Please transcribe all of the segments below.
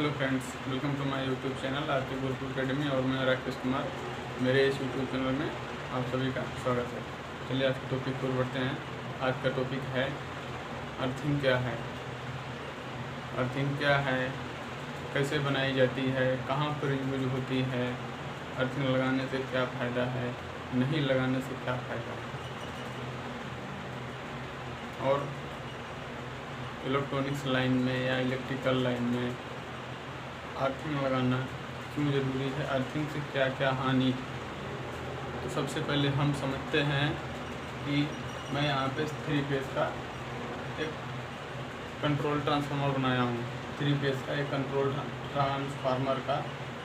Hello friends, welcome to my YouTube channel Aarti Gurukul Academy और मैं राकेश कुमार। मेरे इस यूट्यूब चैनल में आप सभी का स्वागत है। चलिए आज के टॉपिक पर बढ़ते हैं। आज का टॉपिक है अर्थिंग क्या है। अर्थिंग क्या है, कैसे बनाई जाती है, कहाँ पर यूज होती है, अर्थिंग लगाने से क्या फ़ायदा है, नहीं लगाने से क्या फ़ायदा है, और इलेक्ट्रॉनिक्स लाइन में या इलेक्ट्रिकल लाइन में अर्थिंग लगाना क्यों ज़रूरी है, अर्थिंग से क्या क्या हानि। तो सबसे पहले हम समझते हैं कि मैं यहाँ पे 3 फेज़ का एक कंट्रोल ट्रांसफार्मर बनाया हूँ। 3 फेज़ का एक कंट्रोल ट्रांसफार्मर का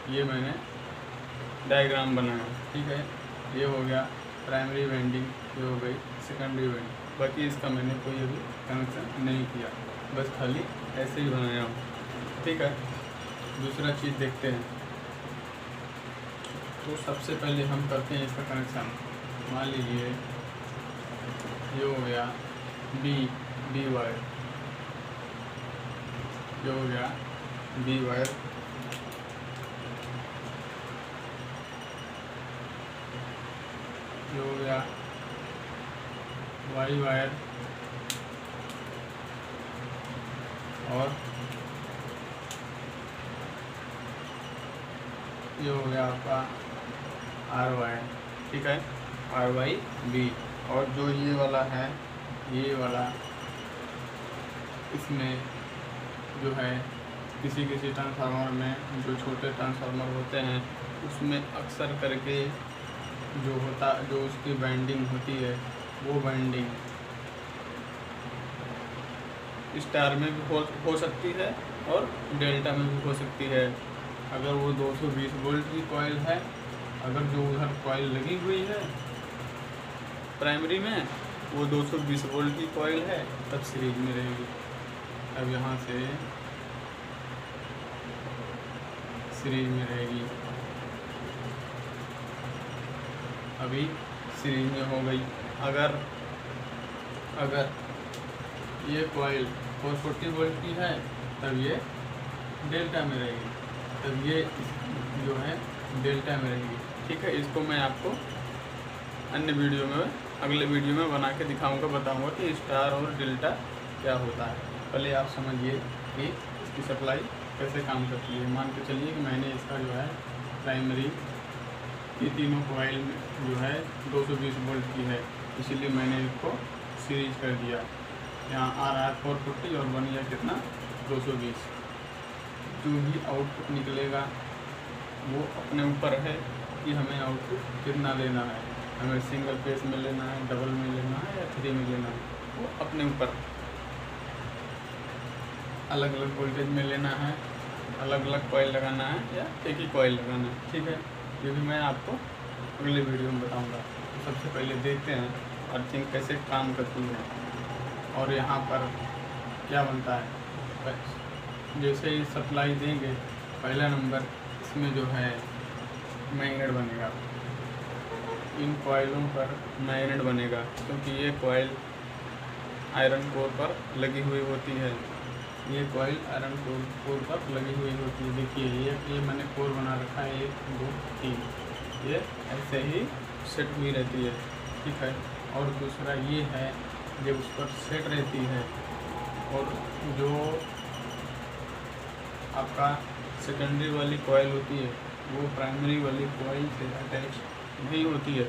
ये मैंने डायग्राम बनाया, ठीक है। ये हो गया प्राइमरी वाइंडिंग, ये हो गई सेकेंडरी वाइंडिंग। बाकी इसका मैंने कोई अभी कनेक्शन नहीं किया, बस खाली ऐसे ही बनाया हूँ, ठीक है। दूसरा चीज़ देखते हैं। तो सबसे पहले हम करते हैं इसका कनेक्शन। मान लीजिए ये हो गया बी वायर, ये हो गया बी वायर, ये हो गया वाई वायर, और ये हो गया आपका आर वाई, ठीक है, आर वाई बी। और जो ये वाला है, ये वाला, इसमें जो है किसी किसी ट्रांसफार्मर में जो छोटे ट्रांसफार्मर होते हैं उसमें अक्सर करके जो उसकी वाइंडिंग होती है वो वाइंडिंग स्टार में भी हो सकती है और डेल्टा में भी हो सकती है। अगर वो 220 वोल्ट की कॉइल है, अगर जो उधर कॉइल लगी हुई है प्राइमरी में वो 220 वोल्ट की कॉइल है, तब सीरीज में रहेगी। अब यहाँ से सीरीज में रहेगी, अभी सीरीज में हो गई। अगर ये कॉइल 440 वोल्ट की है तब ये डेल्टा में रहेगी, तब ये जो है डेल्टा में रहेगी, ठीक है। इसको मैं आपको अन्य वीडियो में, अगले वीडियो में बना के दिखाऊंगा, बताऊंगा कि स्टार और डेल्टा क्या होता है। पहले आप समझिए कि इसकी सप्लाई कैसे काम करती है। मान के चलिए कि मैंने इसका जो है प्राइमरी ये तीनों कॉइल जो है 220 वोल्ट की है, इसीलिए मैंने इसको सीरीज कर दिया। यहाँ आर 440 और बन गया कितना 220। जो भी आउटपुट निकलेगा वो अपने ऊपर है कि हमें आउटपुट कितना लेना है, हमें सिंगल फेस में लेना है, डबल में लेना है या 3 में लेना है, वो अपने ऊपर अलग अलग वोल्टेज में लेना है, अलग अलग कॉइल लगाना है या एक ही कॉइल लगाना है, ठीक है। ये भी मैं आपको अगले वीडियो में बताऊंगा। तो सबसे पहले देखते हैं अर्थिंग कैसे काम करती है और यहाँ पर क्या बनता है। जैसे ही सप्लाई देंगे, पहला नंबर इसमें जो है मैग्नेट बनेगा, इन कॉइलों पर मैग्नेट बनेगा, क्योंकि ये कॉइल आयरन कोर पर लगी हुई होती है। ये कॉइल आयरन कोर पर लगी हुई होती है। देखिए ये मैंने कोर बना रखा है, 1 2 3, ये ऐसे ही सेट हुई रहती है, ठीक है। और दूसरा ये है जब उस पर सेट रहती है और जो आपका सेकेंडरी वाली कॉइल होती है वो प्राइमरी वाली कॉइल से अटैच नहीं होती है।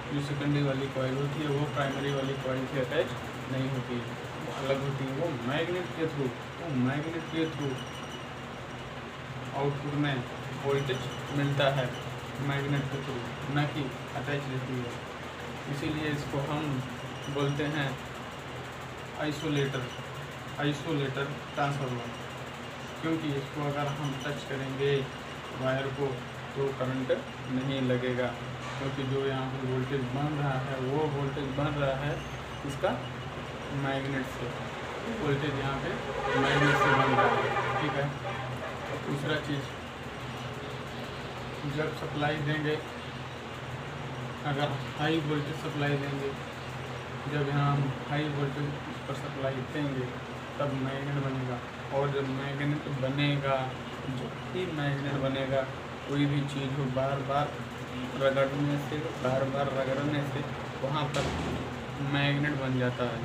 जो सेकेंडरी वाली कॉइल होती है वो प्राइमरी वाली कॉइल से अटैच नहीं होती है, वो अलग होती है। वो मैग्नेट के थ्रू आउटपुट में वोल्टेज मिलता है, मैग्नेट के थ्रू, न कि अटैच रहती है। इसीलिए इसको हम बोलते हैं आइसोलेटर ट्रांसफार्मर, क्योंकि इसको अगर हम टच करेंगे वायर को तो करंट नहीं लगेगा, क्योंकि जो यहाँ पर वोल्टेज बन रहा है वो वोल्टेज बन रहा है इसका मैग्नेट से, वोल्टेज यहाँ पे मैग्नेट से बन रहा है, ठीक है। दूसरा चीज़, जब सप्लाई देंगे, अगर हाई वोल्टेज सप्लाई देंगे, जब यहाँ हम हाई वोल्टेज पर सप्लाई देंगे तब मैग्नेट बनेगा, और जब मैग्नेट बनेगा जब भी मैग्नेट बनेगा, कोई भी चीज़ हो, बार बार रगड़ने से वहाँ पर मैग्नेट बन जाता है।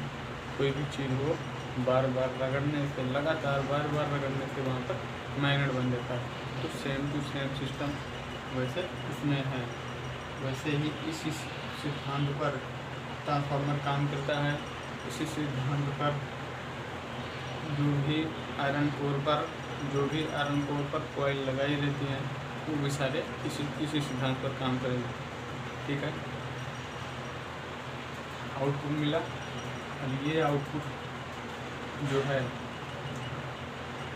कोई भी चीज़ हो, बार बार रगड़ने से, लगातार बार बार रगड़ने से वहाँ पर मैग्नेट बन जाता है। तो सेम टू सेम सिस्टम वैसे इसमें है। वैसे ही इसी सिद्धांत पर ट्रांसफार्मर काम करता है। इसी सिद्धांत पर जो भी आयरन कोर पर कॉइल लगाई रहती हैं, वो भी सारे इसी सिद्धांत पर काम करेंगे। ठीक है, आउटपुट मिला। अब ये आउटपुट जो है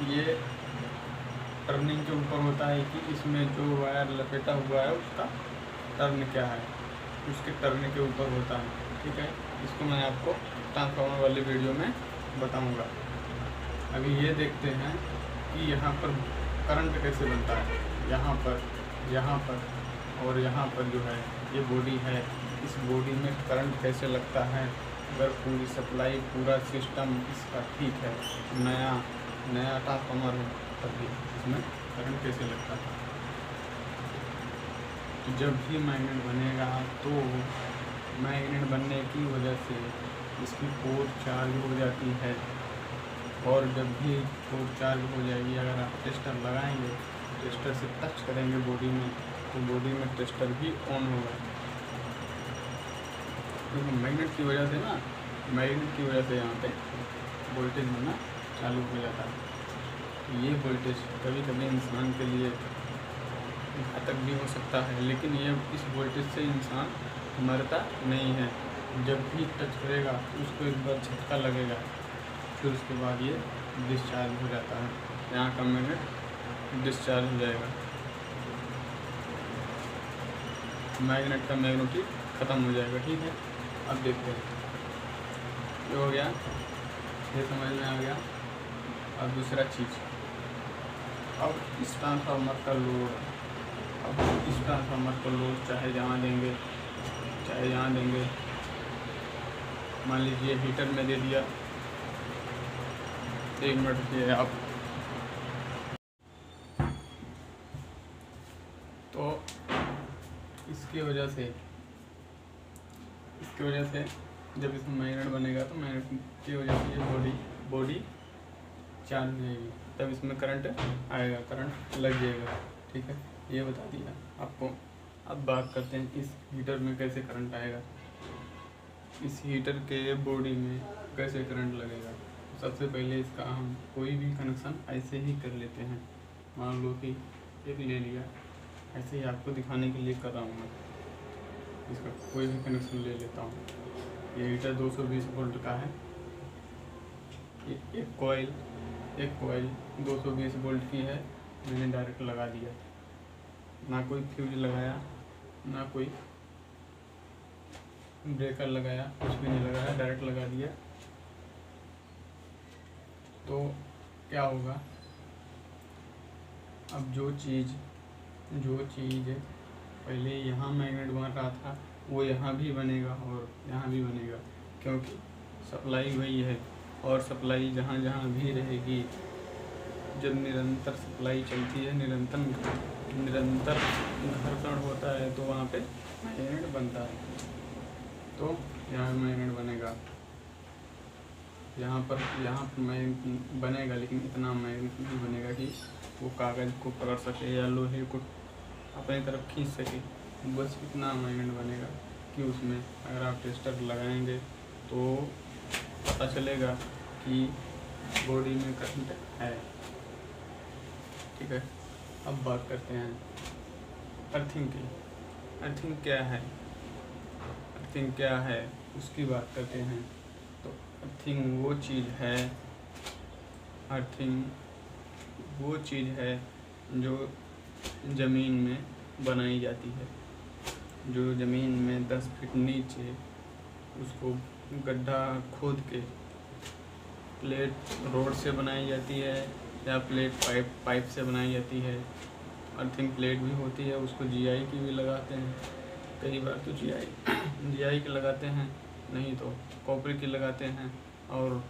ये टर्निंग के ऊपर होता है कि इसमें जो वायर लपेटा हुआ है उसका टर्न क्या है, उसके टर्न के ऊपर होता है। ठीक है, इसको मैं आपको ट्रांसफार्मर वाली वीडियो में बताऊंगा। अभी ये देखते हैं कि यहाँ पर करंट कैसे बनता है। यहाँ पर और यहाँ पर जो है ये बॉडी है, इस बॉडी में करंट कैसे लगता है। अगर पूरी सप्लाई, पूरा सिस्टम इसका ठीक है, नया ट्रांसफार्मर है, तभी इसमें करंट कैसे लगता है। तो जब भी मैग्नेट बनेगा तो मैग्नेट बनने की वजह से इसकी कोर चार्ज हो जाती है, और जब भी कोर चार्ज हो जाएगी, अगर आप टेस्टर लगाएंगे, टेस्टर से टच करेंगे बॉडी में, तो बॉडी में टेस्टर भी ऑन होगा। क्योंकि मैग्नेट की वजह से यहाँ पे वोल्टेज बनना चालू हो जाता है। ये वोल्टेज कभी कभी इंसान के लिए घातक भी हो सकता है, लेकिन ये इस वोल्टेज से इंसान मरता नहीं है। जब भी टच करेगा उसको एक बार झटका लगेगा, फिर उसके बाद ये डिस्चार्ज हो जाता है, यहाँ का मैग्नेट डिस्चार्ज हो जाएगा, मैग्नेट का मैग्नेटिक ख़त्म हो जाएगा। ठीक है, अब देखते हैं ये हो गया, ये समझ में आ गया। अब दूसरा चीज़, अब इस ट्रांसफार्मर का लोड, चाहे जहाँ देंगे, मान लीजिए हीटर में दे दिया। 1 मिनट रुकिए आप। तो इसकी वजह से जब इसमें मैग्नेट बनेगा तो मैग्नेट की वजह से ये बॉडी चार्ज हो जाएगी, तब इसमें करंट आएगा, करंट लग जाएगा। ठीक है, ये बता दिया आपको। अब बात करते हैं इस हीटर में कैसे करंट आएगा, इस हीटर के बॉडी में कैसे करंट लगेगा। सबसे पहले इसका हम कोई भी कनेक्शन ऐसे ही कर लेते हैं। मान लो कि एक ले लिया, ऐसे ही आपको दिखाने के लिए कर रहा हूँ मैं। इसका कोई भी कनेक्शन ले लेता हूँ। ये हीटर 220 वोल्ट का है। एक कॉइल 220 वोल्ट की है, मैंने डायरेक्ट लगा दिया, ना कोई फ्यूज लगाया, ना कोई ब्रेकर लगाया, कुछ भी नहीं लगाया, डायरेक्ट लगा दिया। तो क्या होगा, अब जो चीज़ पहले यहाँ मैग्नेट बन रहा था वो यहाँ भी बनेगा और यहाँ भी बनेगा, क्योंकि सप्लाई वही है। और सप्लाई जहाँ भी रहेगी, जब निरंतर सप्लाई चलती है, निरंतर घर्षण होता है, तो वहाँ पे मैग्नेट बनता है। तो यहाँ मैग्नेट बनेगा, यहाँ पर मैग्नेट बनेगा, लेकिन इतना मैग्नेट नहीं बनेगा कि वो कागज़ को पकड़ सके या लोहे को अपनी तरफ खींच सके। बस इतना मैग्नेट बनेगा कि उसमें अगर आप टेस्टर लगाएंगे तो पता चलेगा कि बॉडी में करंट है। ठीक है, अब बात करते हैं अर्थिंग की। अर्थिंग क्या है उसकी बात करते हैं। तो अर्थिंग वो चीज़ है जो ज़मीन में बनाई जाती है, जो ज़मीन में 10 फीट नीचे उसको गड्ढा खोद के प्लेट रोड से बनाई जाती है या प्लेट पाइप से बनाई जाती है। अर्थिंग प्लेट भी होती है, उसको जीआई की भी लगाते हैं, कई बार तो जीआई की लगाते हैं, नहीं तो कॉपर की लगाते हैं। और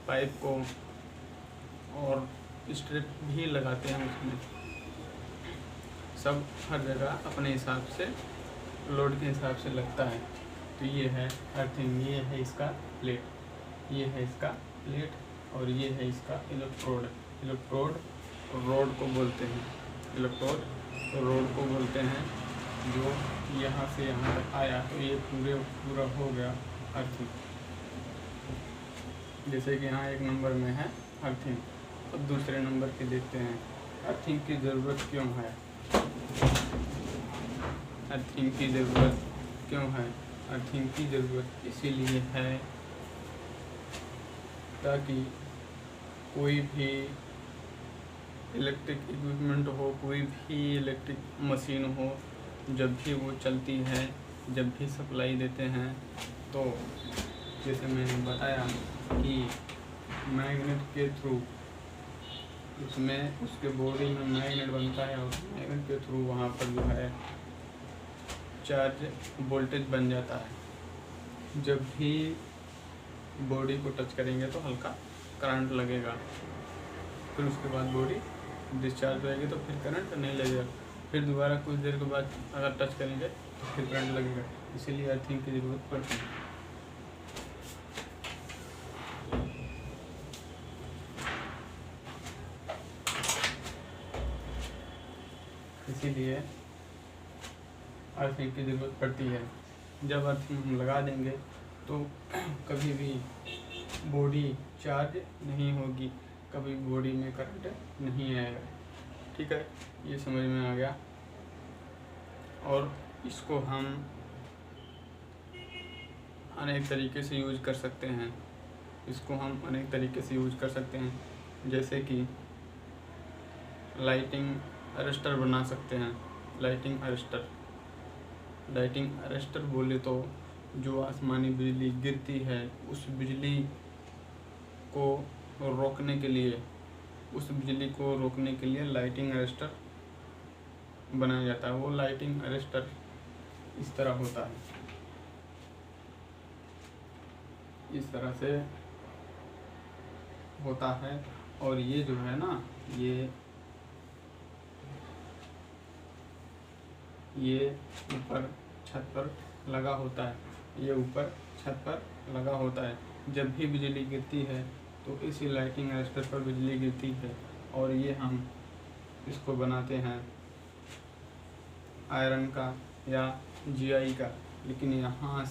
पाइप को और स्ट्रिप भी लगाते हैं उसमें। सब हर जगह अपने हिसाब से लोड के हिसाब से लगता है। तो ये है अर्थिंग, ये है इसका प्लेट, ये है इसका प्लेट, और ये है इसका इलेक्ट्रोड। इलेक्ट्रोड रोड को बोलते हैं, इलेक्ट्रोड रोड को बोलते हैं। जो यहाँ से यहाँ तक आया तो ये पूरा हो गया अर्थिंग। जैसे कि यहाँ एक नंबर में है अर्थिंग। अब दूसरे नंबर के देखते हैं अर्थिंग की ज़रूरत क्यों है। अर्थिंग की ज़रूरत क्यों है? अर्थिंग की ज़रूरत इसीलिए है ताकि कोई भी इलेक्ट्रिक इक्विपमेंट हो, कोई भी इलेक्ट्रिक मशीन हो, जब भी वो चलती है, जब भी सप्लाई देते हैं, तो जैसे मैंने बताया कि मैग्नेट के थ्रू उसमें उसके बॉडी में मैग्नेट बनता है और मैग्नेट के थ्रू वहाँ पर जो है चार्ज वोल्टेज बन जाता है। जब भी बॉडी को टच करेंगे तो हल्का करंट लगेगा, फिर उसके बाद बॉडी डिस्चार्ज होएगी तो फिर करंट नहीं लगेगा। फिर दोबारा कुछ देर के बाद अगर टच करेंगे तो फिर करंट लगेगा। इसीलिए अर्थिंग की ज़रूरत पड़ती है। इसीलिए अर्थिंग की ज़रूरत पड़ती है। जब अर्थिंग हम लगा देंगे तो कभी भी बॉडी चार्ज नहीं होगी, कभी बॉडी में करंट नहीं आएगा। ठीक है, ये समझ में आ गया। और इसको हम अनेक तरीके से यूज कर सकते हैं। इसको हम अनेक तरीके से यूज कर सकते हैं, जैसे कि लाइटिंग अरेस्टर बना सकते हैं। लाइटिंग अरेस्टर बोले तो जो आसमानी बिजली गिरती है उस बिजली को रोकने के लिए लाइटिंग अरेस्टर बनाया जाता है। वो लाइटिंग अरेस्टर इस तरह होता है, इस तरह से होता है। और ये जो है ना, ये ऊपर छत पर लगा होता है, ये ऊपर छत पर लगा होता है। जब भी बिजली गिरती है तो इसी लाइटिंग अरेस्टर पर बिजली गिरती है, और ये हम इसको बनाते हैं आयरन का या GI का। लेकिन यहाँ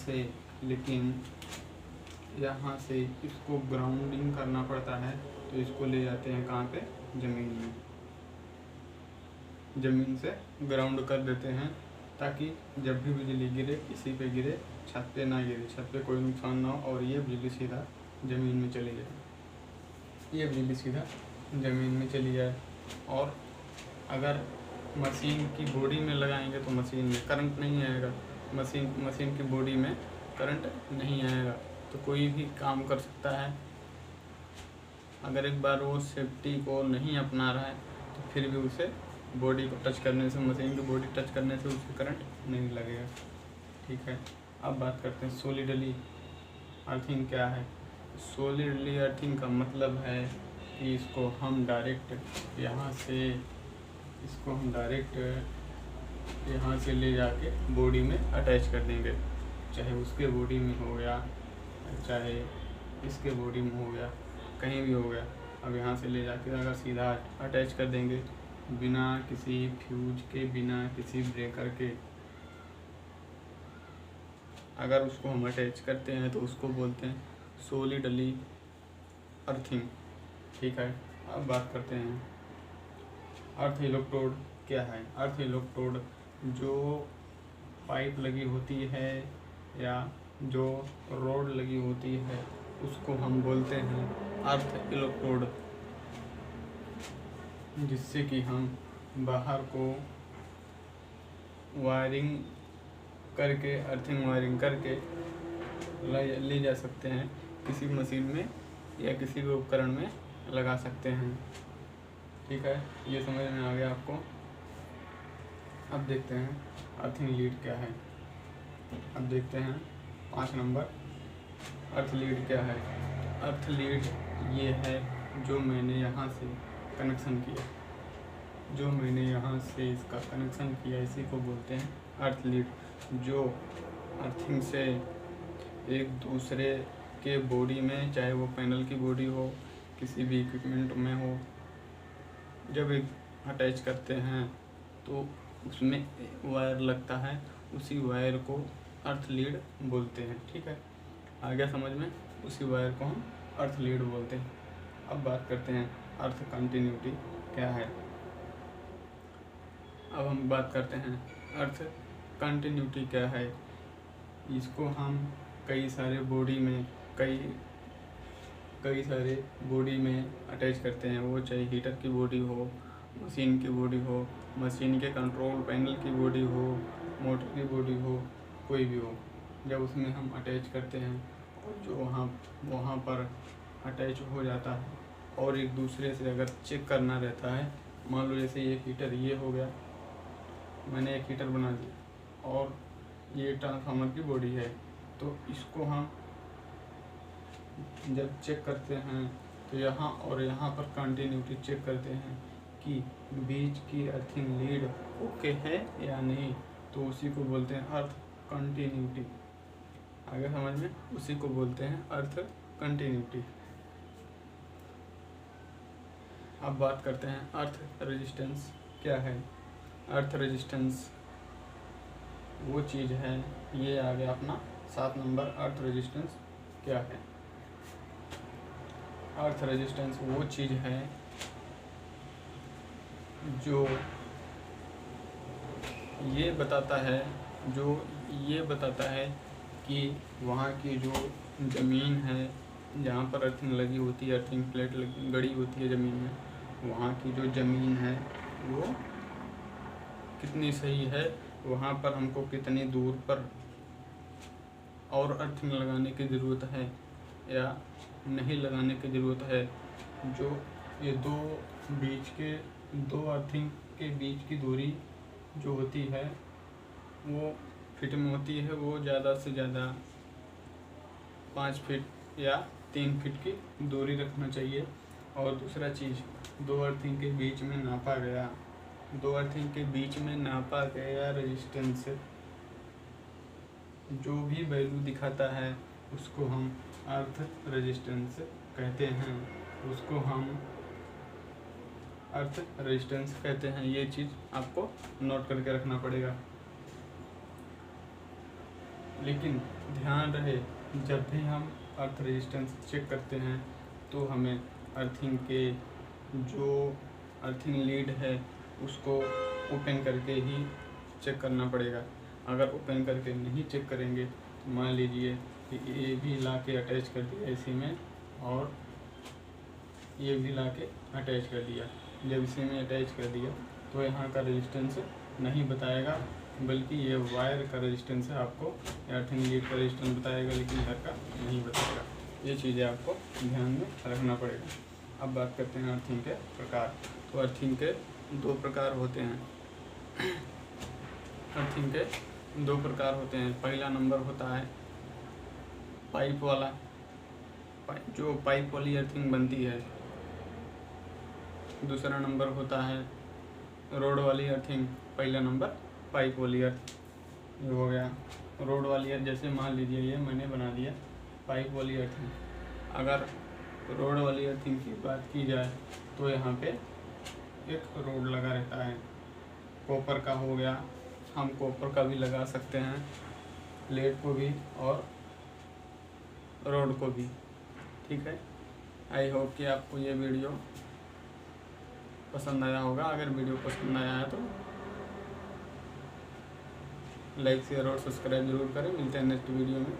से इसको ग्राउंडिंग करना पड़ता है, तो इसको ले जाते हैं कहाँ पे? ज़मीन में। ज़मीन से ग्राउंड कर देते हैं ताकि जब भी बिजली गिरे किसी पे गिरे, छत पे ना गिरे, छत पे कोई नुकसान ना हो, और ये बिजली सीधा ज़मीन में चली जाए। ये बिजली सीधा ज़मीन में चली जाए। और अगर मशीन की बॉडी में लगाएंगे तो मशीन में करंट नहीं आएगा, मशीन की बॉडी में करंट नहीं आएगा, तो कोई भी काम कर सकता है। अगर एक बार वो सेफ्टी को नहीं अपना रहा है तो फिर भी उसे बॉडी को टच करने से, मशीन की बॉडी टच करने से उसे करंट नहीं लगेगा। ठीक है, अब बात करते हैं सॉलिडली अर्थिंग क्या है। सॉलिडली अर्थिंग का मतलब है कि इसको हम डायरेक्ट यहाँ से ले जाके बॉडी में अटैच कर देंगे, चाहे उसके बॉडी में हो गया, चाहे इसके बॉडी में हो गया, कहीं भी हो गया। अब यहाँ से ले जाके अगर सीधा अटैच कर देंगे बिना किसी फ्यूज के, बिना किसी ब्रेकर के, अगर उसको हम अटैच करते हैं तो उसको बोलते हैं सॉलिडली अर्थिंग। ठीक है, अब बात करते हैं अर्थ इलेक्ट्रोड क्या है। अर्थ इलेक्ट्रोड जो पाइप लगी होती है या जो रोड लगी होती है उसको हम बोलते हैं अर्थ इलेक्ट्रोड, जिससे कि हम बाहर को वायरिंग करके, अर्थिंग वायरिंग करके ले जा सकते हैं, किसी मशीन में या किसी भी उपकरण में लगा सकते हैं। ठीक है, ये समझ में आ गया आपको। अब देखते हैं अर्थिंग लीड क्या है। अब देखते हैं 5 नंबर, अर्थ लीड क्या है। अर्थ लीड ये है जो मैंने यहाँ से कनेक्शन किया, जो मैंने यहाँ से इसका कनेक्शन किया, इसी को बोलते हैं अर्थ लीड, जो अर्थिंग से एक दूसरे के बॉडी में, चाहे वो पैनल की बॉडी हो, किसी भी इक्विपमेंट में हो, जब एक अटैच करते हैं तो उसमें वायर लगता है, उसी वायर को अर्थ लीड बोलते हैं। ठीक है, आ गया समझ में? उसी वायर को हम अर्थ लीड बोलते हैं। अब बात करते हैं अर्थ कंटिन्यूटी क्या है। अब हम बात करते हैं अर्थ कंटिन्यूटी क्या है। इसको हम कई सारे बॉडी में कई सारे बॉडी में अटैच करते हैं, वो चाहे हीटर की बॉडी हो, मशीन की बॉडी हो, मशीन के कंट्रोल पैनल की बॉडी हो, मोटर की बॉडी हो, कोई भी हो। जब उसमें हम अटैच करते हैं और जो वहाँ पर अटैच हो जाता है और एक दूसरे से अगर चेक करना रहता है, मान लो जैसे ये हीटर ये हो गया, मैंने एक हीटर बना दिया और ये ट्रांसफार्मर की बॉडी है, तो इसको हम जब चेक करते हैं तो यहाँ और यहाँ पर कंटिन्यूटी चेक करते हैं कि बीच की अर्थिंग लीड ओके है या नहीं, तो उसी को बोलते हैं अर्थ कंटिन्यूटी। आगे समझ में? उसी को बोलते हैं अर्थ कंटिन्यूटी। अब बात करते हैं अर्थ रेजिस्टेंस क्या है। अर्थ रेजिस्टेंस वो चीज़ है, ये आ गया अपना 7 नंबर। अर्थ रेजिस्टेंस क्या है? अर्थ रेजिस्टेंस वो चीज़ है जो ये बताता है कि वहाँ की जो ज़मीन है, जहाँ पर अर्थिंग लगी होती है, अर्थिंग प्लेट गड़ी होती है ज़मीन में, वहाँ की जो ज़मीन है वो कितनी सही है, वहाँ पर हमको कितनी दूर पर और अर्थिंग लगाने की ज़रूरत है या नहीं लगाने की ज़रूरत है। जो ये दो अर्थिंग के बीच की दूरी जो होती है वो फिट में होती है, वो ज़्यादा से ज़्यादा 5 फीट या 3 फीट की दूरी रखना चाहिए। और दूसरा चीज़, दो अर्थिंग के बीच में नापा गया रेजिस्टेंस जो भी वैल्यू दिखाता है उसको हम अर्थ रेजिस्टेंस कहते हैं, उसको हम अर्थ रेजिस्टेंस कहते हैं। ये चीज़ आपको नोट करके रखना पड़ेगा। लेकिन ध्यान रहे, जब भी हम अर्थ रेजिस्टेंस चेक करते हैं तो हमें अर्थिंग के जो अर्थिंग लीड है उसको ओपन करके ही चेक करना पड़ेगा। अगर ओपन करके नहीं चेक करेंगे तो मान लीजिए कि ये भी ला के अटैच कर दिया इसी में और ये भी ला के अटैच कर दिया, जब इसी में अटैच कर दिया तो यहाँ का रेजिस्टेंस नहीं बताएगा, बल्कि ये वायर का रेजिस्टेंस है, आपको अर्थिंग लीड का रेजिस्टेंस बताएगा, लेकिन घर का नहीं बताएगा। ये चीज़ें आपको ध्यान में रखना पड़ेगा। अब बात करते हैं अर्थिंग के प्रकार। तो अर्थिंग के 2 प्रकार होते हैं। अर्थिंग के 2 प्रकार होते हैं। पहला नंबर होता है पाइप वाला, जो पाइप वाली अर्थिंग बनती है। दूसरा नंबर होता है रोड वाली अर्थिंग। पहला नंबर पाइप वाली अर्थ, ये हो गया रोड वाली अर्थ। जैसे मान लीजिए ये मैंने बना दिया पाइप वाली अर्थिंग। अगर रोड वाली अर्थिंग की बात की जाए तो यहाँ पे एक रोड लगा रहता है, कॉपर का हो गया, हम कॉपर का भी लगा सकते हैं, प्लेट को भी और रोड को भी। ठीक है, आई होप कि आपको ये वीडियो पसंद आया होगा। अगर वीडियो पसंद आया है तो लाइक शेयर और सब्सक्राइब जरूर करें। मिलते हैं नेक्स्ट वीडियो में।